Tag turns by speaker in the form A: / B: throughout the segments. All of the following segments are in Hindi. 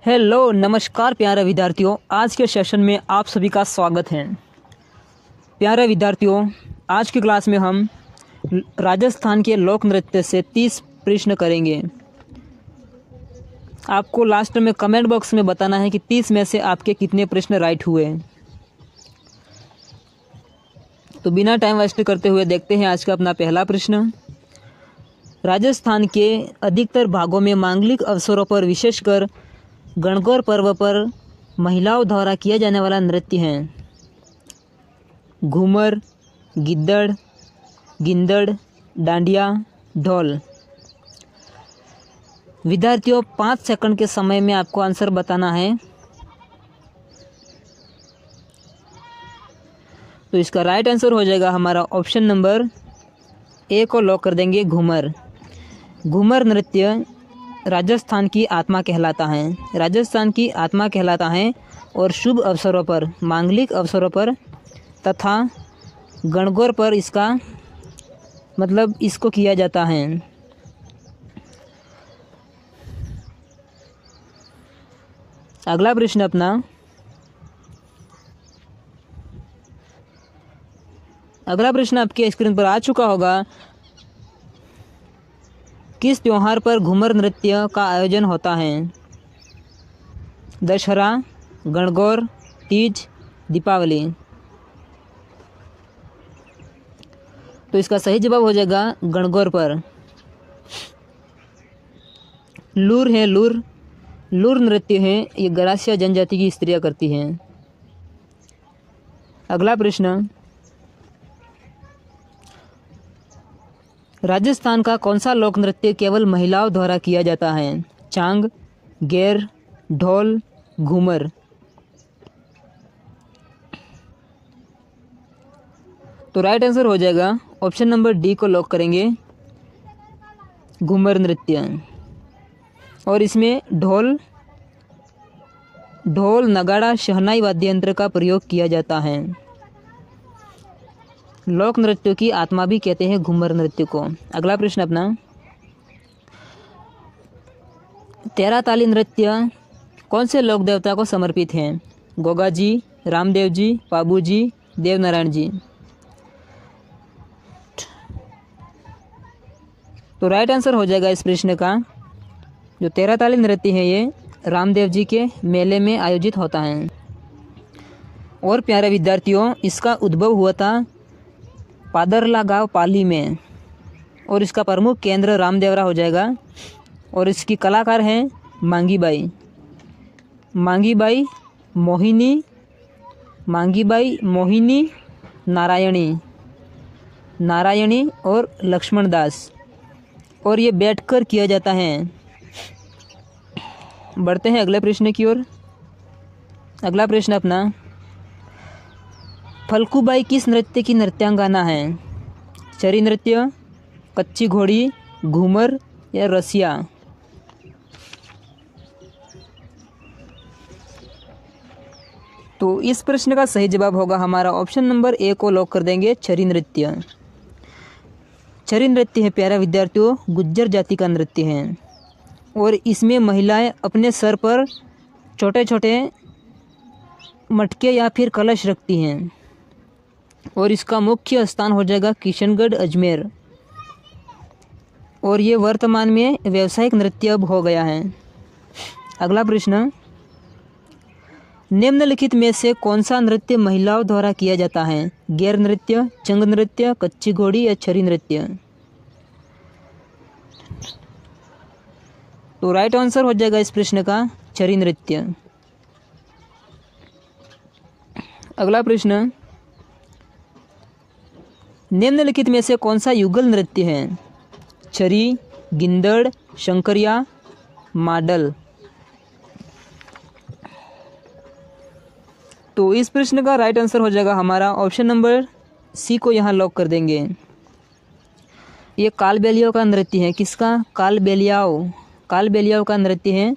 A: हेलो नमस्कार प्यारे विद्यार्थियों, आज के सेशन में आप सभी का स्वागत है। प्यारे विद्यार्थियों, आज की क्लास में हम राजस्थान के लोक नृत्य से 30 प्रश्न करेंगे। आपको लास्ट में कमेंट बॉक्स में बताना है कि 30 में से आपके कितने प्रश्न राइट हुए। तो बिना टाइम वेस्ट करते हुए देखते हैं आज का अपना पहला प्रश्न। राजस्थान के अधिकतर भागों में मांगलिक अवसरों पर, विशेषकर गणगौर पर्व पर, महिलाओं द्वारा किया जाने वाला नृत्य है घूमर, गिद्दड़, गिंदड़, डांडिया, ढोल। विद्यार्थियों 5 सेकंड के समय में आपको आंसर बताना है। तो इसका राइट आंसर हो जाएगा हमारा ऑप्शन नंबर ए को लॉक कर देंगे, घूमर। घूमर नृत्य राजस्थान की आत्मा कहलाता है, राजस्थान की आत्मा कहलाता है और शुभ अवसरों पर, मांगलिक अवसरों पर तथा गणगौर पर इसको किया जाता है। अगला प्रश्न अपना, अगला प्रश्न आपके स्क्रीन पर आ चुका होगा। किस त्योहार पर घूमर नृत्य का आयोजन होता है? दशहरा, गणगौर, तीज, दीपावली। तो इसका सही जवाब हो जाएगा गणगौर पर। लूर है, लूर नृत्य है, ये गरासिया जनजाति की स्त्रियां करती हैं। अगला प्रश्न, राजस्थान का कौन सा लोक नृत्य केवल महिलाओं द्वारा किया जाता है? चांग, गैर, ढोल, घूमर। तो राइट आंसर हो जाएगा ऑप्शन नंबर डी को लॉक करेंगे, घूमर नृत्य। और इसमें ढोल, नगाड़ा, शहनाई वाद्य यंत्र का प्रयोग किया जाता है। लोक नृत्यों की आत्मा भी कहते हैं घूमर नृत्य को। अगला प्रश्न अपना, तेरा ताली नृत्य कौन से लोक देवता को समर्पित है? गोगा जी, रामदेव जी, पाबू जी, देवनारायण जी। तो राइट आंसर हो जाएगा इस प्रश्न का, जो तेरा ताली नृत्य है ये रामदेव जी के मेले में आयोजित होता है। और प्यारे विद्यार्थियों, इसका उद्भव हुआ था पादरला गांव पाली में और इसका प्रमुख केंद्र रामदेवरा हो जाएगा। और इसकी कलाकार हैं मांगी बाई मोहिनी, नारायणी और लक्ष्मण दास। और ये बैठकर किया जाता है। बढ़ते हैं अगले प्रश्न की ओर। अगला प्रश्न अपना, फल्गुबाई किस नृत्य की नृत्यांगना है? चरी नृत्य, कच्ची घोड़ी, घूमर या रसिया। तो इस प्रश्न का सही जवाब होगा हमारा ऑप्शन नंबर ए को लॉक कर देंगे, चरी नृत्य। चरी नृत्य है प्यारा विद्यार्थियों, गुज्जर जाति का नृत्य है और इसमें महिलाएं अपने सर पर छोटे छोटे मटके या फिर कलश रखती हैं। और इसका मुख्य स्थान हो जाएगा किशनगढ़, अजमेर। और ये वर्तमान में व्यावसायिक नृत्य अब हो गया है। अगला प्रश्न, निम्नलिखित में से कौन सा नृत्य महिलाओं द्वारा किया जाता है? गैर नृत्य, चंग नृत्य, कच्ची घोड़ी या छरी नृत्य। तो राइट आंसर हो जाएगा इस प्रश्न का छरी नृत्य। अगला प्रश्न, निम्नलिखित में से कौन सा युगल नृत्य है? छरी, गिंदड़, शंकरिया, माडल। तो इस प्रश्न का राइट आंसर हो जाएगा हमारा ऑप्शन नंबर सी को यहाँ लॉक कर देंगे। ये कालबेलियाओं का नृत्य है। किसका? कालबेलियाओं का नृत्य है।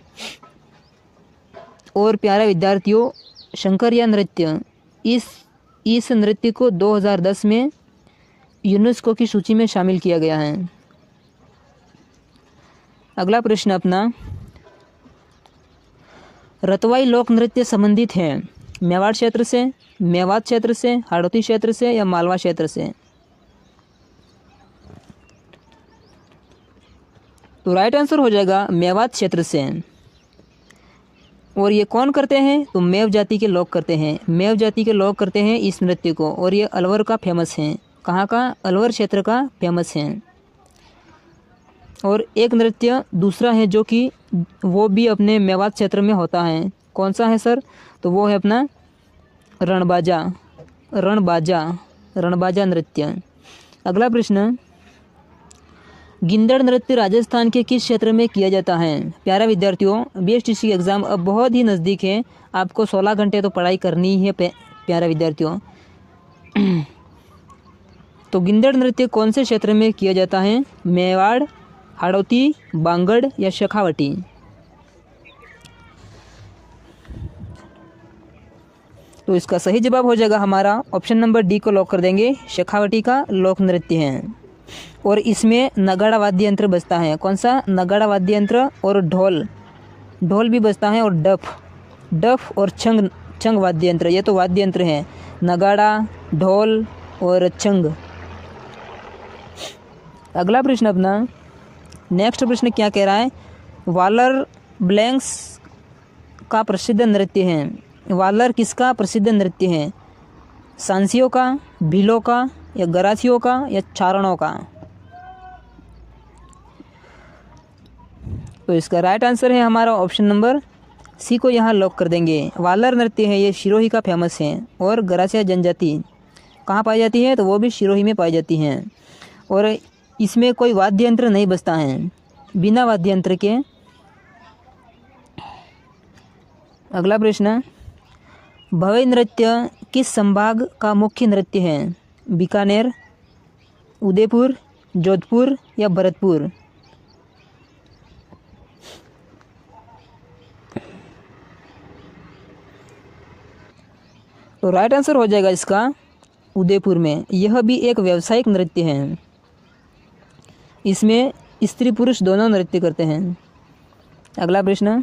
A: और प्यारे विद्यार्थियों, शंकरिया नृत्य, इस नृत्य को 2010 में यूनेस्को की सूची में शामिल किया गया है। अगला प्रश्न अपना, रतवाई लोक नृत्य संबंधित है मेवाड़ क्षेत्र से, मेवात क्षेत्र से, हाड़ौती क्षेत्र से या मालवा क्षेत्र से? तो राइट आंसर हो जाएगा मेवात क्षेत्र से। और ये कौन करते हैं? तो मेव जाति के लोग करते हैं। मेव जाति के लोग करते हैं इस नृत्य को, और ये अलवर का फेमस है। कहाँ का? अलवर क्षेत्र का फेमस है। और एक नृत्य दूसरा है जो कि वो भी अपने मेवात क्षेत्र में होता है। कौन सा है सर? तो वो है अपना रणबाजा, रणबाजा, रणबाजा नृत्य। अगला प्रश्न, गिंदड़ नृत्य राजस्थान के किस क्षेत्र में किया जाता है? प्यारा विद्यार्थियों, बीएसटीसी एग्ज़ाम अब बहुत ही नज़दीक है, आपको 16 घंटे तो पढ़ाई करनी ही है प्यारा विद्यार्थियों। तो गिंदड़ नृत्य कौन से क्षेत्र में किया जाता है? मेवाड़, हाड़ौती, बांगड़ या शेखावटी? तो इसका सही जवाब हो जाएगा हमारा ऑप्शन नंबर डी को लॉक कर देंगे। शेखावटी का लोक नृत्य है और इसमें नगाड़ा वाद्य यंत्र बजता है। कौन सा? नगाड़ा वाद्य यंत्र और ढोल, ढोल भी बजता है, और डफ और छंग वाद्य यंत्र। ये तो वाद्य यंत्र हैं, नगाड़ा, ढोल और छंग। अगला प्रश्न अपना नेक्स्ट प्रश्न क्या कह रहा है? वालर ब्लैंक्स का प्रसिद्ध नृत्य है। वालर किसका प्रसिद्ध नृत्य है? सांसियों का, भीलों का या गरासियों का या चारणों का? तो इसका राइट आंसर है हमारा ऑप्शन नंबर सी को यहाँ लॉक कर देंगे। वालर नृत्य है ये सिरोही का फेमस है, और गरासिया जनजाति कहाँ पाई जाती है? तो वो भी सिरोही में पाई जाती हैं, और इसमें कोई वाद्य यंत्र नहीं बजता है, बिना वाद्य यंत्र के। अगला प्रश्न, भवई नृत्य किस संभाग का मुख्य नृत्य है? बीकानेर, उदयपुर, जोधपुर या भरतपुर? तो राइट आंसर हो जाएगा इसका उदयपुर में। यह भी एक व्यावसायिक नृत्य है, इसमें स्त्री पुरुष दोनों नृत्य करते हैं। अगला प्रश्न,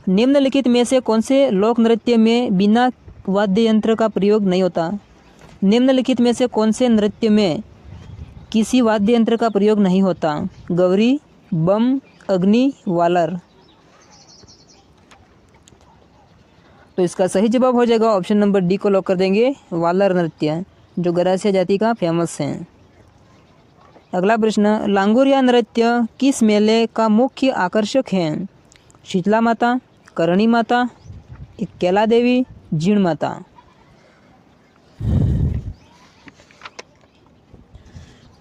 A: निम्नलिखित में से कौन से लोक नृत्य में बिना वाद्य यंत्र का प्रयोग नहीं होता? निम्नलिखित में से कौन से नृत्य में किसी वाद्य यंत्र का प्रयोग नहीं होता? गौरी, बम, अग्नि, वालर? तो इसका सही जवाब हो जाएगा ऑप्शन नंबर डी को लॉक कर देंगे, वालर नृत्य, जो गरासिया जाति का फेमस है। अगला प्रश्न, लांगुरिया नृत्य किस मेले का मुख्य आकर्षक है? शीतला माता, करणी माता, कैला देवी, जीण माता?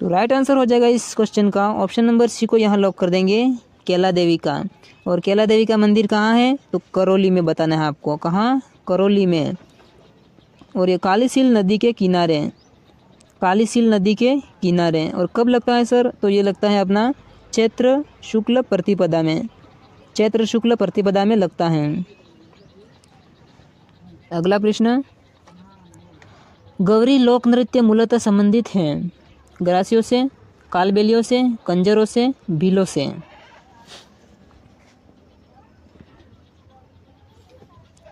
A: तो राइट आंसर हो जाएगा इस क्वेश्चन का ऑप्शन नंबर सी को यहाँ लॉक कर देंगे, कैला देवी का। और कैला देवी का मंदिर कहाँ है? तो करौली में बताना है आपको। कहाँ? करौली में। और ये कालीसील नदी के किनारे, कालीसील नदी के किनारे। और कब लगता है सर? तो ये लगता है अपना चैत्र शुक्ल प्रतिपदा में, चैत्र शुक्ल प्रतिपदा में लगता है। अगला प्रश्न, गौरी लोक नृत्य मूलतः संबंधित हैं गरासियों से, कालबेलियों से, कंजरों से, भीलों से?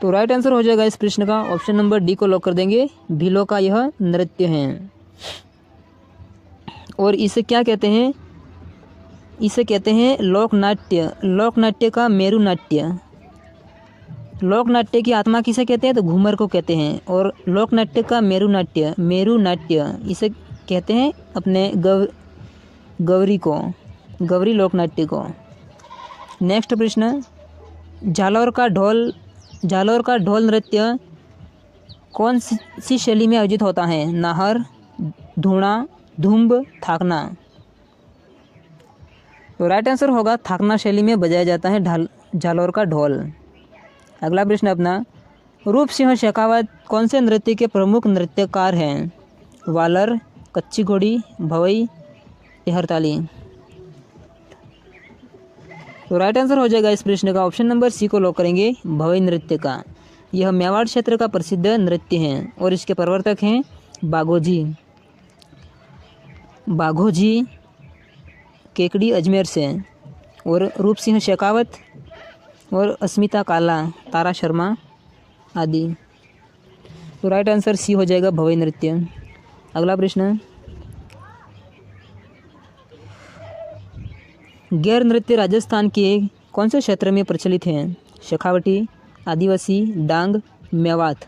A: तो राइट आंसर हो जाएगा इस प्रश्न का ऑप्शन नंबर डी को लॉक कर देंगे, भीलों का यह नृत्य है। और इसे क्या कहते हैं? इसे कहते हैं लोकनाट्य, लोकनाट्य का मेरु नाट्य। लोकनाट्य की आत्मा किसे कहते हैं? तो घूमर को कहते हैं। और लोकनाट्य का मेरु नाट्य, मेरु नाट्य इसे कहते हैं अपने गौरी को, गौरी लोकनाट्य को। नेक्स्ट प्रश्न, जालौर का ढोल नृत्य कौन सी शैली में आयोजित होता है? नाहर, धूणा, धुम्ब, थाकना? तो राइट आंसर होगा थाकना शैली में बजाया जाता है जालौर का ढोल। अगला प्रश्न अपना, रूप सिंह शेखावत कौन से नृत्य के प्रमुख नृत्यकार हैं? वालर, कच्ची घोड़ी, भवई, हरताली? तो राइट आंसर हो जाएगा इस प्रश्न का ऑप्शन नंबर सी को लॉक करेंगे, भवई नृत्य का। यह मेवाड़ क्षेत्र का प्रसिद्ध नृत्य है और इसके प्रवर्तक हैं बाघोजी केकड़ी अजमेर से। और रूप सिंह शेखावत और अस्मिता काला, तारा शर्मा आदि। तो राइट आंसर सी हो जाएगा भवई नृत्य। अगला प्रश्न, गैर नृत्य राजस्थान के कौन से क्षेत्र में प्रचलित हैं? शेखावटी, आदिवासी, डांग, मेवात।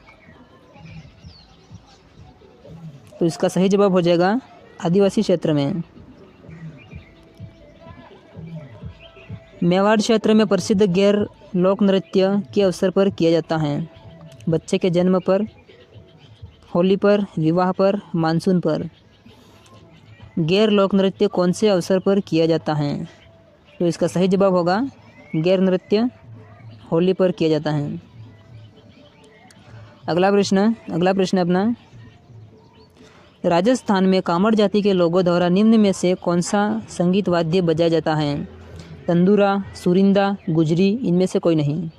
A: तो इसका सही जवाब हो जाएगा आदिवासी क्षेत्र में। मेवाड़ क्षेत्र में प्रसिद्ध गैर लोक नृत्य के अवसर पर किया जाता है। बच्चे के जन्म पर, होली पर, विवाह पर, मानसून पर। गैर लोक नृत्य कौन से अवसर पर किया जाता है? तो इसका सही जवाब होगा गैर नृत्य होली पर किया जाता है। अगला प्रश्न अपना, राजस्थान में कामड़ जाति के लोगों द्वारा निम्न में से कौन सा संगीत वाद्य बजाया जाता है? तंदूरा, सुरिंदा, गुजरी, इनमें से कोई नहीं।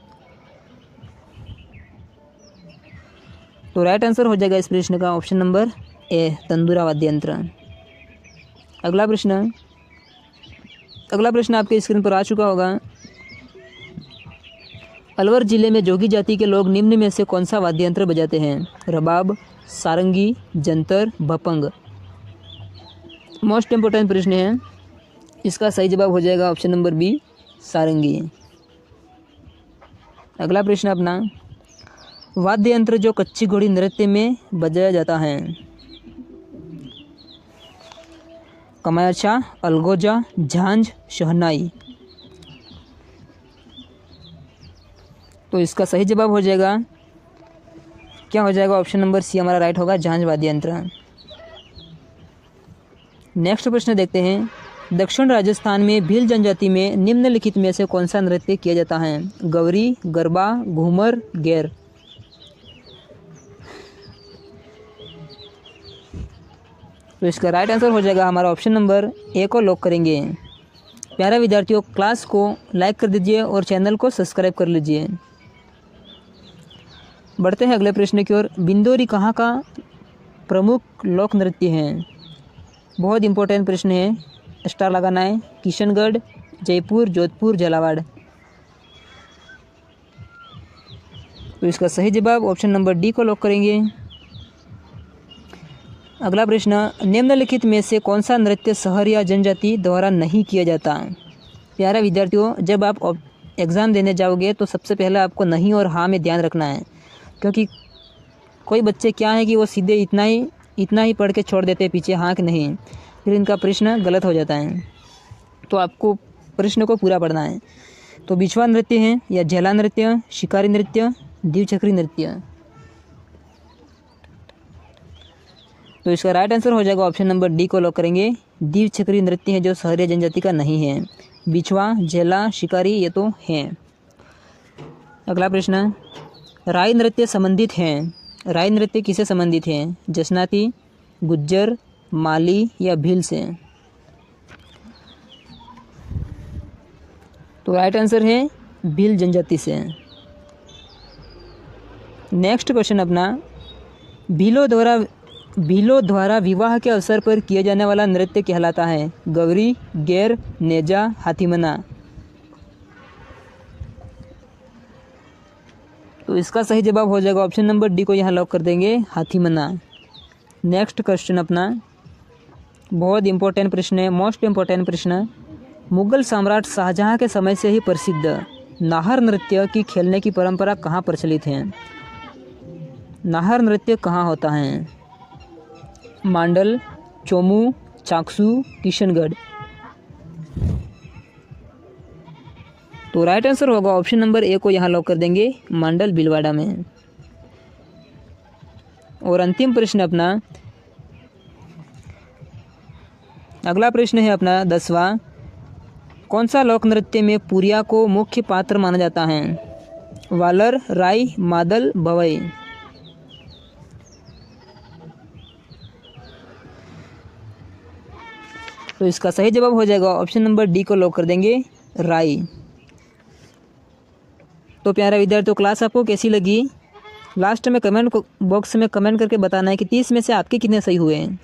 A: तो राइट आंसर हो जाएगा इस प्रश्न का ऑप्शन नंबर ए, तंदूरा वाद्य यंत्र। अगला प्रश्न आपके स्क्रीन पर आ चुका होगा। अलवर जिले में जोगी जाति के लोग निम्न में से कौन सा वाद्य यंत्र बजाते हैं? रबाब, सारंगी, जंतर, भपंग। मोस्ट इम्पोर्टेंट प्रश्न है, इसका सही जवाब हो जाएगा ऑप्शन नंबर बी, सारंगी। अगला प्रश्न अपना, वाद्य यंत्र जो कच्ची घोड़ी नृत्य में बजाया जाता है? कमायचा, अलगोजा, झांझ, शहनाई। तो इसका सही जवाब हो जाएगा, क्या हो जाएगा? ऑप्शन नंबर सी हमारा राइट होगा, झांझ वाद्य यंत्र। नेक्स्ट प्रश्न देखते हैं। दक्षिण राजस्थान में भील जनजाति में निम्नलिखित में से कौन सा नृत्य किया जाता है? गौरी, गरबा, घूमर, गैर। तो इसका राइट आंसर हो जाएगा हमारा ऑप्शन नंबर ए को लॉक करेंगे। प्यारे विद्यार्थियों, क्लास को लाइक कर दीजिए और चैनल को सब्सक्राइब कर लीजिए। बढ़ते हैं अगले प्रश्न की ओर। बिंदोरी कहाँ का प्रमुख लोक नृत्य है? बहुत इंपॉर्टेंट प्रश्न है, स्टार लगाना है। किशनगढ़, जयपुर, जोधपुर, झालावाड़। तो इसका सही जवाब ऑप्शन नंबर डी को लॉक करेंगे। अगला प्रश्न, निम्नलिखित में से कौन सा नृत्य शहर या जनजाति द्वारा नहीं किया जाता? प्यारे विद्यार्थियों, जब आप एग्ज़ाम देने जाओगे तो सबसे पहले आपको नहीं और हाँ में ध्यान रखना है, क्योंकि कोई बच्चे क्या है कि वो सीधे इतना ही पढ़ के छोड़ देते हैं पीछे हाँ कि नहीं, फिर इनका प्रश्न गलत हो जाता है। तो आपको प्रश्न को पूरा पढ़ना है। तो बिछवा नृत्य है या झेला नृत्य, शिकारी नृत्य, द्विचक्री नृत्य। तो इसका राइट आंसर हो जाएगा ऑप्शन नंबर डी को लॉक करेंगे। द्विचक्री नृत्य है जो शहरी जनजाति का नहीं है। बिछवा, झेला, शिकारी ये तो हैं। अगला प्रश्न, राई नृत्य संबंधित हैं। राई नृत्य किसे संबंधित है? जसनाती, गुज्जर, माली या भील से। तो राइट आंसर है भील जनजाति से। नेक्स्ट क्वेश्चन अपना, भीलों द्वारा विवाह के अवसर पर किया जाने वाला नृत्य कहलाता है? गौरी, गैर, नेजा, हाथीमना। तो इसका सही जवाब हो जाएगा ऑप्शन नंबर डी को यहाँ लॉक कर देंगे, हाथीमना। नेक्स्ट क्वेश्चन अपना बहुत इंपॉर्टेंट प्रश्न है, मोस्ट इम्पोर्टेंट प्रश्न। मुगल सम्राट शाहजहां के समय से ही प्रसिद्ध नाहर नृत्य की खेलने की परंपरा कहाँ प्रचलित है? नाहर नृत्य कहाँ होता है? मांडल, चोमू, चाकसू, किशनगढ़। तो राइट आंसर होगा ऑप्शन नंबर ए को यहाँ लॉक कर देंगे, मांडल भीलवाड़ा में। और अंतिम प्रश्न अपना, अगला प्रश्न है अपना 10वां। कौन सा लोक नृत्य में पुरिया को मुख्य पात्र माना जाता है? वालर, राई, मादल, भवई। तो इसका सही जवाब हो जाएगा ऑप्शन नंबर डी को लॉक कर देंगे, राई। तो प्यारे विद्यार्थियों, क्लास आपको कैसी लगी? लास्ट में कमेंट बॉक्स में कमेंट करके बताना है कि 30 में से आपके कितने सही हुए हैं।